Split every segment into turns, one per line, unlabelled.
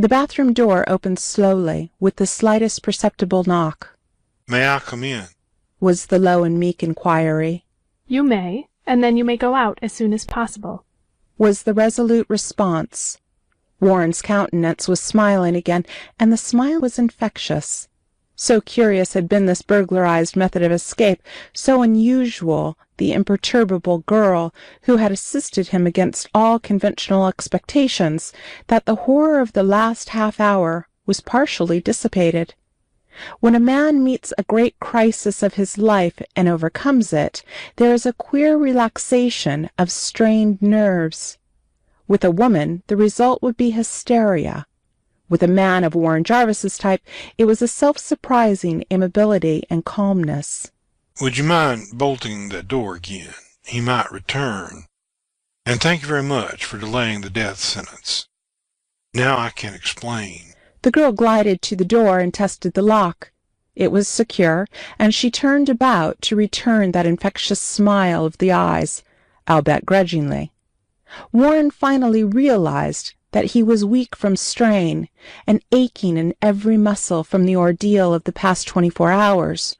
The bathroom door opened slowly, with the slightest perceptible knock.
"May I come in?"
was the low and meek inquiry.
"You may, and then you may go out as soon as possible,"
was the resolute response. Warren's countenance was smiling again, and the smile was infectious. So curious had been this burglarized method of escape, so unusual the imperturbable girl who had assisted him against all conventional expectations, that the horror of the last half-hour was partially dissipated. When a man meets a great crisis of his life and overcomes it, there is a queer relaxation of strained nerves. With a woman, the result would be hysteria. With a man of Warren Jarvis's type, it was a self-surprising immobility and calmness.
"Would you mind bolting that door again? He might return. And thank you very much for delaying the death sentence. Now I can explain."
The girl glided to the door and tested the lock. It was secure, and she turned about to return that infectious smile of the eyes, albeit grudgingly. Warren finally realized that he was weak from strain and aching in every muscle from the ordeal of the past 24 hours,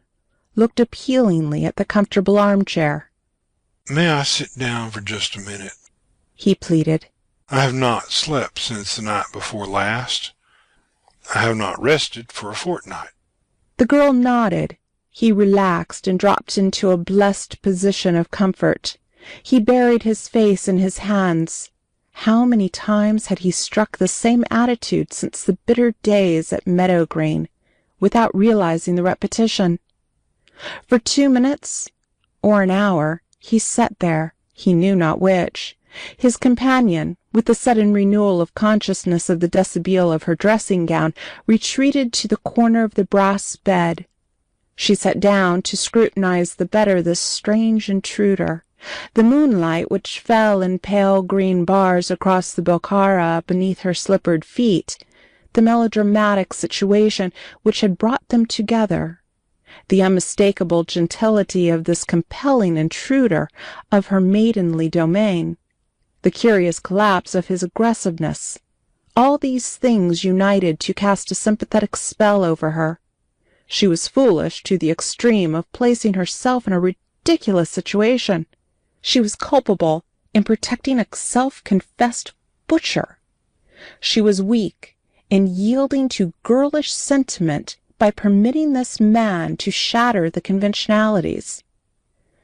looked appealingly at the comfortable armchair.
"May I sit down for just a minute?"
he pleaded.
"I have not slept since the night before last. I have not rested for a fortnight."
The girl nodded. He relaxed and dropped into a blessed position of comfort. He buried his face in his hands. How many times had he struck the same attitude since the bitter days at Meadow Green, without realizing the repetition? For 2 minutes, or an hour, he sat there, he knew not which. His companion, with the sudden renewal of consciousness of the dishabille of her dressing-gown, retreated to the corner of the brass bed. She sat down to scrutinize the better this strange intruder. The moonlight, which fell in pale green bars across the Bokhara beneath her slippered feet, the melodramatic situation which had brought them together, the unmistakable gentility of this compelling intruder of her maidenly domain, the curious collapse of his aggressiveness, all these things united to cast a sympathetic spell over her. She was foolish to the extreme of placing herself in a ridiculous situation. She was culpable in protecting a self-confessed butcher. She was weak in yielding to girlish sentiment by permitting this man to shatter the conventionalities.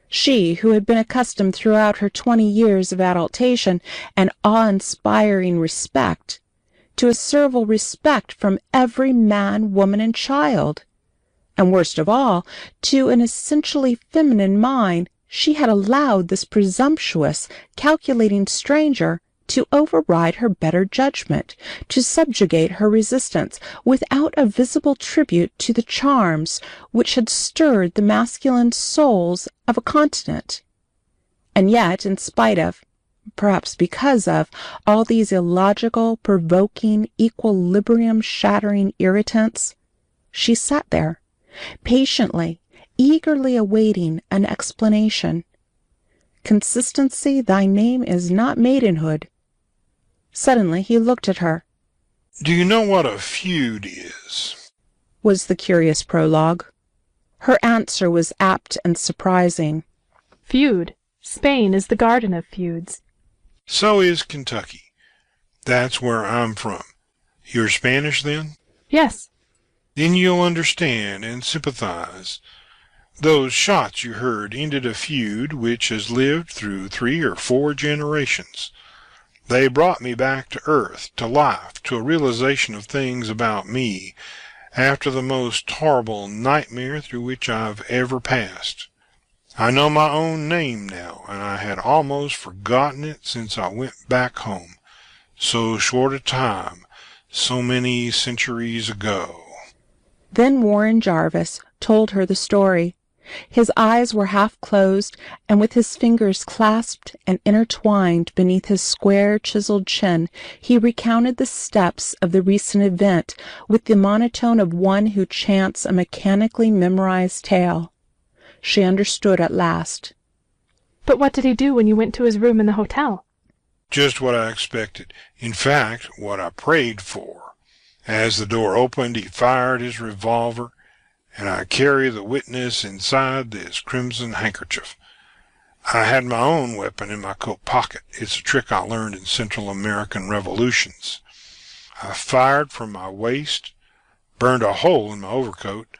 She, who had been accustomed throughout her 20 years of adultation and awe-inspiring respect, to a servile respect from every man, woman, and child, and worst of all, to an essentially feminine mind, she had allowed this presumptuous, calculating stranger to override her better judgment, to subjugate her resistance, without a visible tribute to the charms which had stirred the masculine souls of a continent. And yet, in spite of, perhaps because of, all these illogical, provoking, equilibrium-shattering irritants, she sat there, patiently, eagerly awaiting an explanation. Consistency, thy name is not maidenhood. Suddenly he looked at her.
"Do you know what a feud is?"
was the curious prologue. Her answer was apt and surprising.
"Feud. Spain is the garden of feuds."
"So is Kentucky. That's where I'm from. You're Spanish, then?"
"Yes."
"Then you'll understand and sympathize. Those shots you heard ended a feud which has lived through 3 or 4 generations. They brought me back to earth, to life, to a realization of things about me, after the most horrible nightmare through which I've ever passed. I know my own name now, and I had almost forgotten it since I went back home. So short a time, so many centuries ago."
Then Warren Jarvis told her the story. His eyes were half closed, and with his fingers clasped and intertwined beneath his square, chiseled chin, he recounted the steps of the recent event with the monotone of one who chants a mechanically memorized tale. She understood at last.
"But what did he do when you went to his room in the hotel?"
"Just what I expected. In fact, what I prayed for. As the door opened, he fired his revolver, and I carry the witness inside this crimson handkerchief. I had my own weapon in my coat pocket. It's a trick I learned in Central American revolutions. I fired from my waist, burned a hole in my overcoat,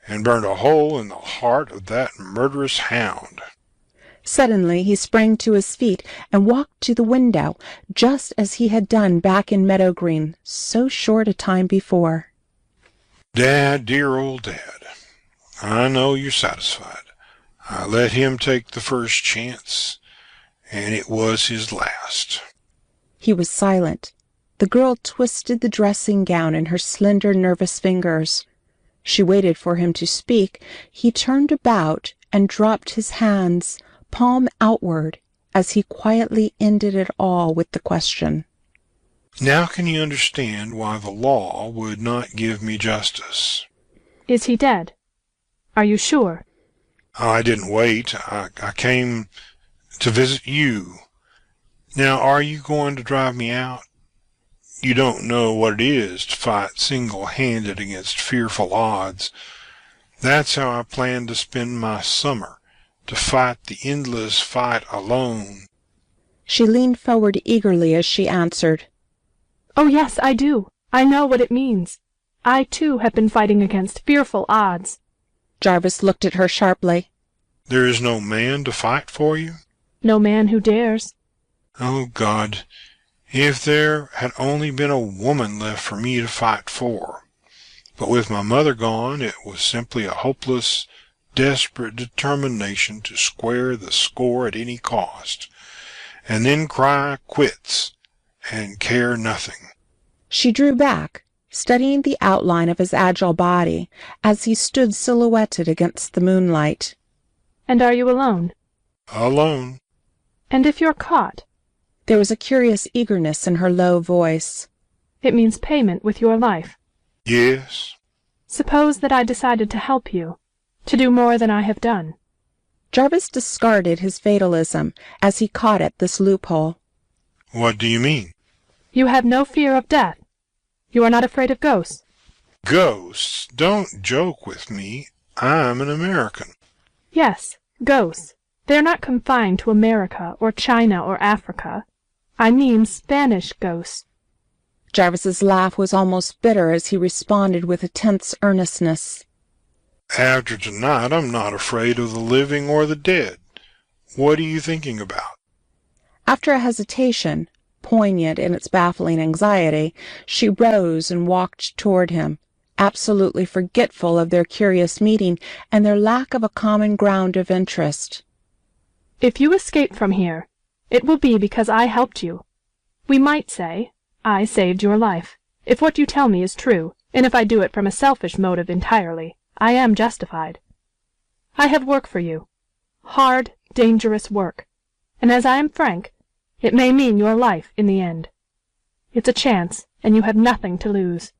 and burned a hole in the heart of that murderous hound.
Suddenly he sprang to his feet and walked to the window, just as he had done back in Meadow Green so short a time before.
Dad, dear old Dad, I know you're satisfied. I let him take the first chance, and it was his last.
He was silent. The girl twisted the dressing gown in her slender, nervous fingers. She waited for him to speak. He turned about and dropped his hands, palm outward, as he quietly ended it all with the question.
Now can you understand why the law would not give me justice?
Is he dead? Are you sure?
I didn't wait. I came to visit you. Now, are you going to drive me out? You don't know what it is to fight single-handed against fearful odds. That's how I plan to spend my summer, to fight the endless fight alone.
She leaned forward eagerly as she answered.
Oh, yes, I do. I know what it means. I, too, have been fighting against fearful odds.
Jarvis looked at her sharply.
There is no man to fight for you?
No man who dares.
Oh, God, if there had only been a woman left for me to fight for. But with my mother gone, it was simply a hopeless, desperate determination to square the score at any cost, and then cry quits and care nothing.
She drew back, studying the outline of his agile body as he stood silhouetted against the moonlight.
And are you alone?
Alone.
And if you're caught?
There was a curious eagerness in her low voice.
It means payment with your life.
Yes.
Suppose that I decided to help you, to do more than I have done.
Jarvis discarded his fatalism as he caught at this loophole.
What do you mean?
You have no fear of death. You are not afraid of ghosts.
Ghosts? Don't joke with me. I'm an American.
Yes, ghosts. They are not confined to America or China or Africa. I mean Spanish ghosts.
Jarvis's laugh was almost bitter as he responded with a tense earnestness.
After tonight, I'm not afraid of the living or the dead. What are you thinking about?
After a hesitation, poignant in its baffling anxiety, she rose and walked toward him, absolutely forgetful of their curious meeting and their lack of a common ground of interest.
If you escape from here, it will be because I helped you. We might say, I saved your life. If what you tell me is true, and if I do it from a selfish motive entirely, I am justified. I have work for you. Hard, dangerous work. And as I am frank, it may mean your life in the end. It's a chance, and you have nothing to lose.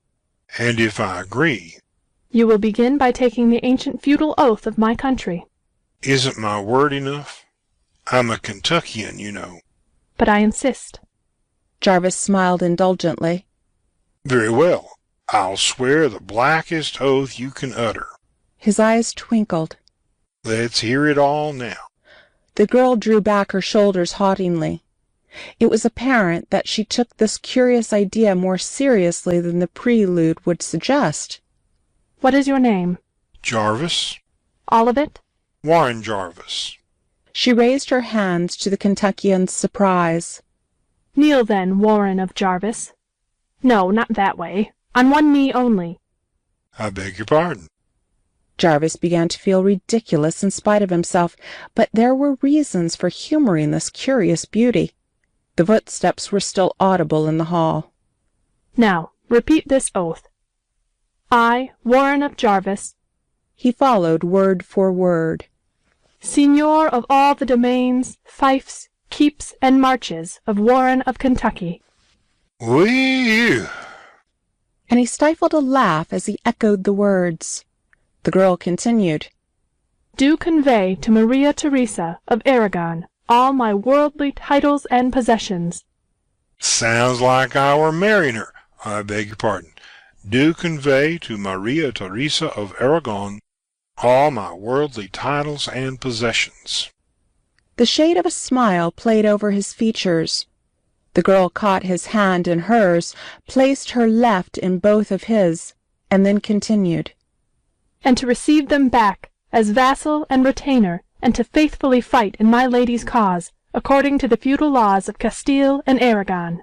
And if I agree?
You will begin by taking the ancient feudal oath of my country.
Isn't my word enough? I'm a Kentuckian, you know.
But I insist.
Jarvis smiled indulgently.
Very well. I'll swear the blackest oath you can utter.
His eyes twinkled.
Let's hear it all now.
The girl drew back her shoulders haughtily. It was apparent that she took this curious idea more seriously than the prelude would suggest.
What is your name?
Jarvis.
All of it?
Warren Jarvis.
She raised her hands to the Kentuckian's surprise.
Kneel then, Warren of Jarvis. No, not that way. On one knee only.
I beg your pardon.
Jarvis began to feel ridiculous in spite of himself, but there were reasons for humoring this curious beauty. The footsteps were still audible in the hall.
Now, repeat this oath. I, Warren of Jarvis.
He followed word for word.
Seigneur of all the domains, fiefs, keeps, and marches of Warren of Kentucky.
Whee!
And he stifled a laugh as he echoed the words. The girl continued.
Do convey to Maria Theresa of Aragon all my worldly titles and possessions.
Sounds like I were marrying her. I beg your pardon. do convey to Maria Theresa of Aragon all my worldly titles and possessions."
The shade of a smile played over his features. The girl caught his hand in hers, placed her left in both of his, and then continued,
"And to receive them back as vassal and retainer, and to faithfully fight in my lady's cause, according to the feudal laws of Castile and Aragon."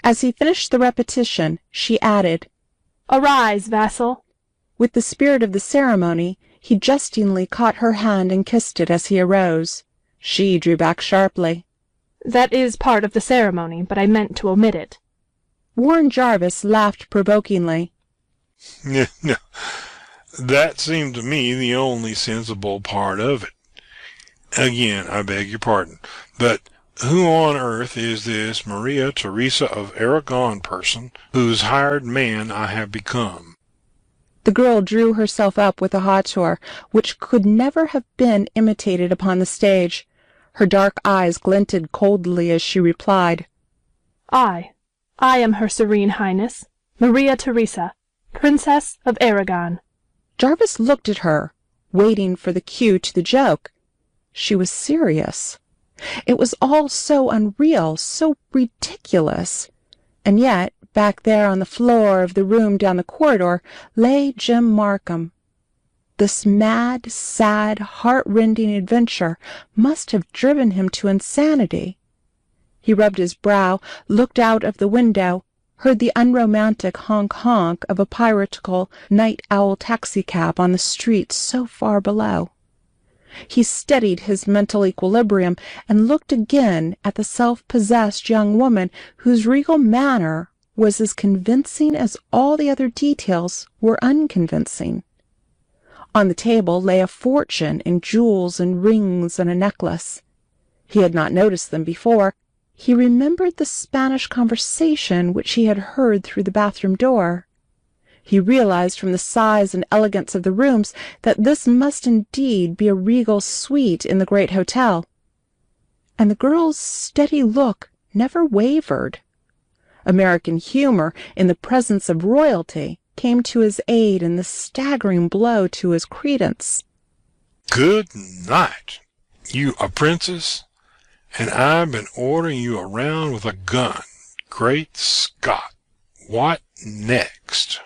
As he finished the repetition, she added,
"Arise, vassal."
With the spirit of the ceremony, he jestingly caught her hand and kissed it as he arose. She drew back sharply.
"That is part of the ceremony, but I meant to omit it."
Warren Jarvis laughed provokingly.
No, that seemed to me the only sensible part of it. Again, I beg your pardon, but who on earth is this Maria Theresa of Aragon person whose hired man I have become?
The girl drew herself up with a hauteur which could never have been imitated upon the stage. Her dark eyes glinted coldly as she replied,
I am Her Serene Highness, Maria Theresa, Princess of Aragon."
Jarvis looked at her, waiting for the cue to the joke. She was serious. It was all so unreal, so ridiculous. And yet, back there on the floor of the room down the corridor lay Jim Markham. This mad, sad, heart-rending adventure must have driven him to insanity. He rubbed his brow, looked out of the window, heard the unromantic honk-honk of a piratical night-owl taxicab on the street so far below. He steadied his mental equilibrium and looked again at the self-possessed young woman whose regal manner was as convincing as all the other details were unconvincing. On the table lay a fortune in jewels and rings and a necklace. He had not noticed them before. He remembered the Spanish conversation which he had heard through the bathroom door. He realized from the size and elegance of the rooms that this must indeed be a regal suite in the great hotel. And the girl's steady look never wavered. American humor in the presence of royalty came to his aid in the staggering blow to his credence.
"Good night. You a princess, and I've been ordering you around with a gun. Great Scott! What next?"